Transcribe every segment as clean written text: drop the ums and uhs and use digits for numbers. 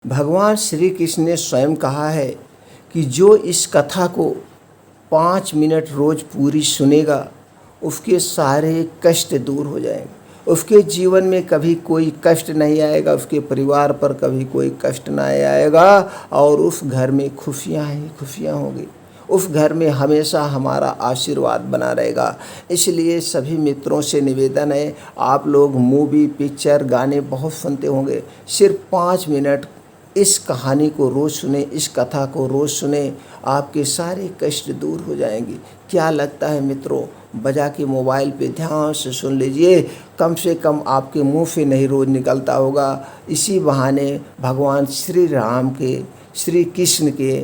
भगवान श्री कृष्ण ने स्वयं कहा है कि जो इस कथा को 5 मिनट रोज पूरी सुनेगा उसके सारे कष्ट दूर हो जाएंगे। उसके जीवन में कभी कोई कष्ट नहीं आएगा, उसके परिवार पर कभी कोई कष्ट नहीं आएगा और उस घर में खुशियाँ ही खुशियाँ होंगी। उस घर में हमेशा हमारा आशीर्वाद बना रहेगा। इसलिए सभी मित्रों से निवेदन है, आप लोग मूवी, पिक्चर, गाने बहुत सुनते होंगे, सिर्फ 5 मिनट इस कहानी को रोज़ सुने, इस कथा को रोज़ सुने, आपके सारे कष्ट दूर हो जाएंगे। क्या लगता है मित्रों? बजा के मोबाइल पे ध्यान से सुन लीजिए, कम से कम आपके मुंह से नहीं रोज़ निकलता होगा। इसी बहाने भगवान श्री राम के, श्री कृष्ण के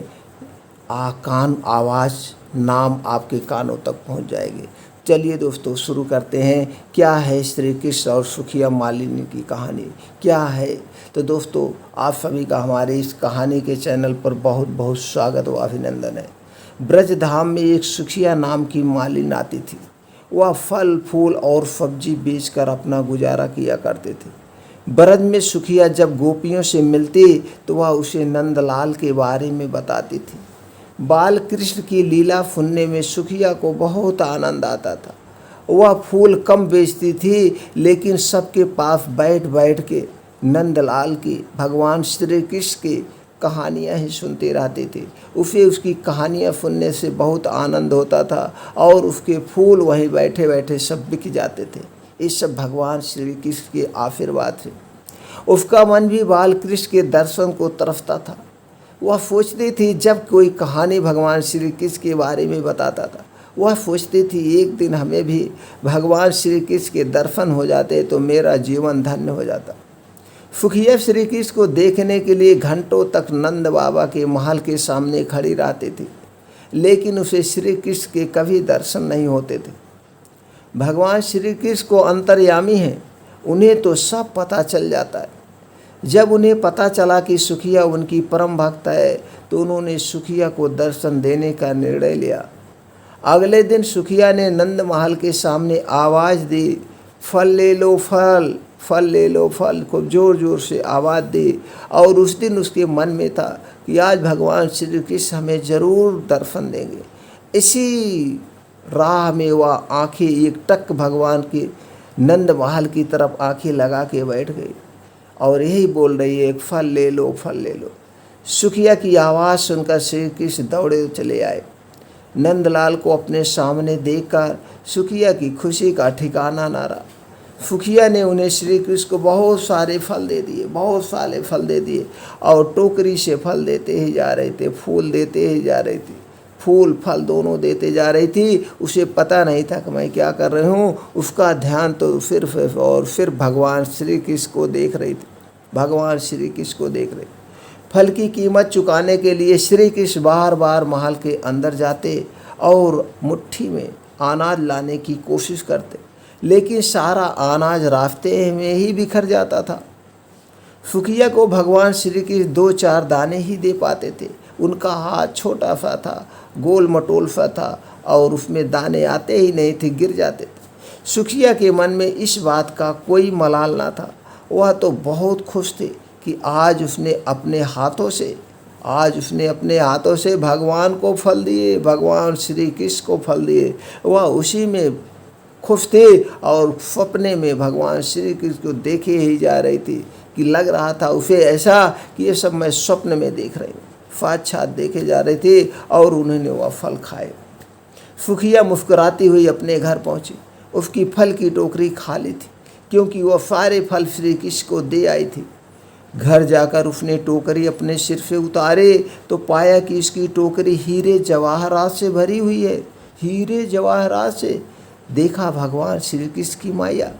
कान आवाज़, नाम आपके कानों तक पहुंच जाएगी। चलिए दोस्तों शुरू करते हैं। क्या है श्री कृष्ण और सुखिया मालिनी की कहानी, क्या है? तो दोस्तों आप सभी का हमारे इस कहानी के चैनल पर बहुत बहुत स्वागत व अभिनंदन है। ब्रजधाम में एक सुखिया नाम की मालिन आती थी। वह फल फूल और सब्जी बेचकर अपना गुजारा किया करते थे। ब्रज में सुखिया जब गोपियों से मिलती तो वह उसे नंदलाल के बारे में बताती थी। बाल कृष्ण की लीला सुनने में सुखिया को बहुत आनंद आता था। वह फूल कम बेचती थी, लेकिन सबके पास बैठ बैठ के नंदलाल की, भगवान श्री कृष्ण की कहानियाँ ही सुनते रहते थे। उसे उसकी कहानियाँ सुनने से बहुत आनंद होता था और उसके फूल वहीं बैठे बैठे सब बिक जाते थे। ये सब भगवान श्री कृष्ण के आशीर्वाद थे। उसका मन भी बाल कृष्ण के दर्शन को तरसता था। वह सोचती थी, जब कोई कहानी भगवान श्री कृष्ण के बारे में बताता था, वह सोचती थी एक दिन हमें भी भगवान श्री कृष्ण के दर्शन हो जाते तो मेरा जीवन धन्य हो जाता। सुखिया श्री कृष्ण को देखने के लिए घंटों तक नंद बाबा के महल के सामने खड़ी रहती थी, लेकिन उसे श्री कृष्ण के कभी दर्शन नहीं होते थे। भगवान श्री कृष्ण को अंतर्यामी हैं, उन्हें तो सब पता चल जाता है। जब उन्हें पता चला कि सुखिया उनकी परम भक्त है तो उन्होंने सुखिया को दर्शन देने का निर्णय लिया। अगले दिन सुखिया ने नंद महल के सामने आवाज़ दी, फल ले लो फल, फल ले लो फल, खूब जोर जोर से आवाज़ दी। और उस दिन उसके मन में था कि आज भगवान श्री कृष्ण हमें ज़रूर दर्शन देंगे। इसी राह में वह आंखें एक टक भगवान की नंद महल की तरफ आंखें लगा के बैठ गई और यही बोल रही है, एक फल ले लो फल ले लो। सुखिया की आवाज़ सुनकर श्री कृष्ण दौड़े चले आए। नंदलाल को अपने सामने देखकर सुखिया की खुशी का ठिकाना ना रहा। सुखिया ने उन्हें श्री कृष्ण को बहुत सारे फल दे दिए, बहुत सारे फल दे दिए और टोकरी से फल देते ही जा रहे थे, फूल देते ही जा रही थी, फूल फल दोनों देते जा रही थी। उसे पता नहीं था कि मैं क्या कर रही हूँ। उसका ध्यान तो सिर्फ और सिर्फ भगवान श्री कृष्ण को देख रही थी, भगवान श्री कृष्ण को देख रही। फल की कीमत चुकाने के लिए श्री कृष्ण बार बार महल के अंदर जाते और मुट्ठी में अनाज लाने की कोशिश करते, लेकिन सारा अनाज रास्ते में ही बिखर जाता था। सुखिया को भगवान श्री कृष्ण 2-4 दाने ही दे पाते थे। उनका हाथ छोटा सा था, गोल मटोल सा था और उसमें दाने आते ही नहीं थे, गिर जाते थे। सुखिया के मन में इस बात का कोई मलाल ना था। वह तो बहुत खुश थे कि आज उसने अपने हाथों से भगवान को फल दिए, भगवान श्री कृष्ण को फल दिए। वह उसी में खुश थे और सपने में भगवान श्री कृष्ण को देखे ही जा रही थी कि लग रहा था उसे ऐसा कि ये सब मैं स्वप्न में देख रही हूँ। साक्षात देखे जा रहे थे और उन्होंने वह फल खाए। सुखिया मुस्कुराती हुई अपने घर पहुँची। उसकी फल की टोकरी खाली थी, क्योंकि वह सारे फल श्री कृष्ण को दे आई थी। घर जाकर उसने टोकरी अपने सिर से उतारे तो पाया कि इसकी टोकरी हीरे जवाहरात से भरी हुई है, हीरे जवाहरात से। देखा भगवान श्री कृष्ण की माया।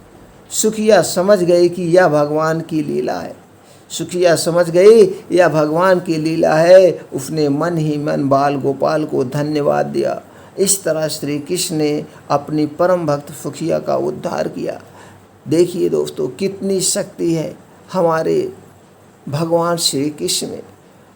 सुखिया समझ गई कि यह भगवान की लीला है। सुखिया समझ गई यह भगवान की लीला है। उसने मन ही मन बाल गोपाल को धन्यवाद दिया। इस तरह श्री कृष्ण ने अपनी परम भक्त सुखिया का उद्धार किया। देखिए दोस्तों, कितनी शक्ति है हमारे भगवान श्री कृष्ण में।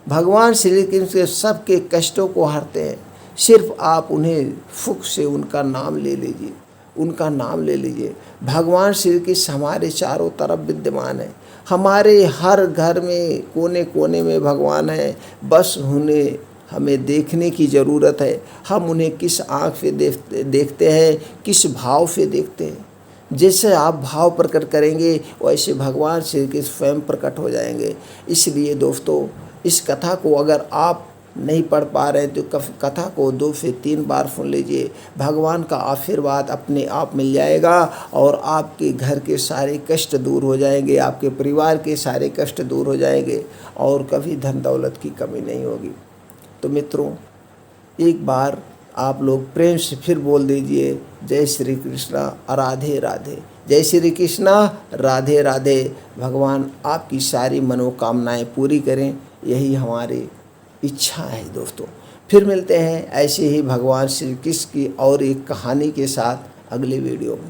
भगवान श्री कृष्ण सबके कष्टों को हरते हैं। सिर्फ आप उन्हें सुख से उनका नाम ले लीजिए, उनका नाम ले लीजिए। भगवान श्री कृष्ण हमारे चारों तरफ विद्यमान है। हमारे हर घर में कोने कोने में भगवान है, बस उन्हें हमें देखने की ज़रूरत है। हम उन्हें किस आँख से देखते हैं, किस भाव से देखते हैं। जैसे आप भाव प्रकट करेंगे वैसे भगवान श्री कृष्ण स्वयं प्रकट हो जाएंगे। इसलिए दोस्तों, इस कथा को अगर आप नहीं पढ़ पा रहे तो कथा को 2 से 3 बार सुन लीजिए। भगवान का आशीर्वाद अपने आप मिल जाएगा और आपके घर के सारे कष्ट दूर हो जाएंगे, आपके परिवार के सारे कष्ट दूर हो जाएंगे और कभी धन दौलत की कमी नहीं होगी। तो मित्रों, एक बार आप लोग प्रेम से फिर बोल दीजिए, जय श्री कृष्णा, राधे राधे। जय श्री कृष्णा, राधे राधे। भगवान आपकी सारी मनोकामनाएं पूरी करें, यही हमारी इच्छा है दोस्तों। फिर मिलते हैं ऐसे ही भगवान श्री कृष्ण की और एक कहानी के साथ अगले वीडियो में।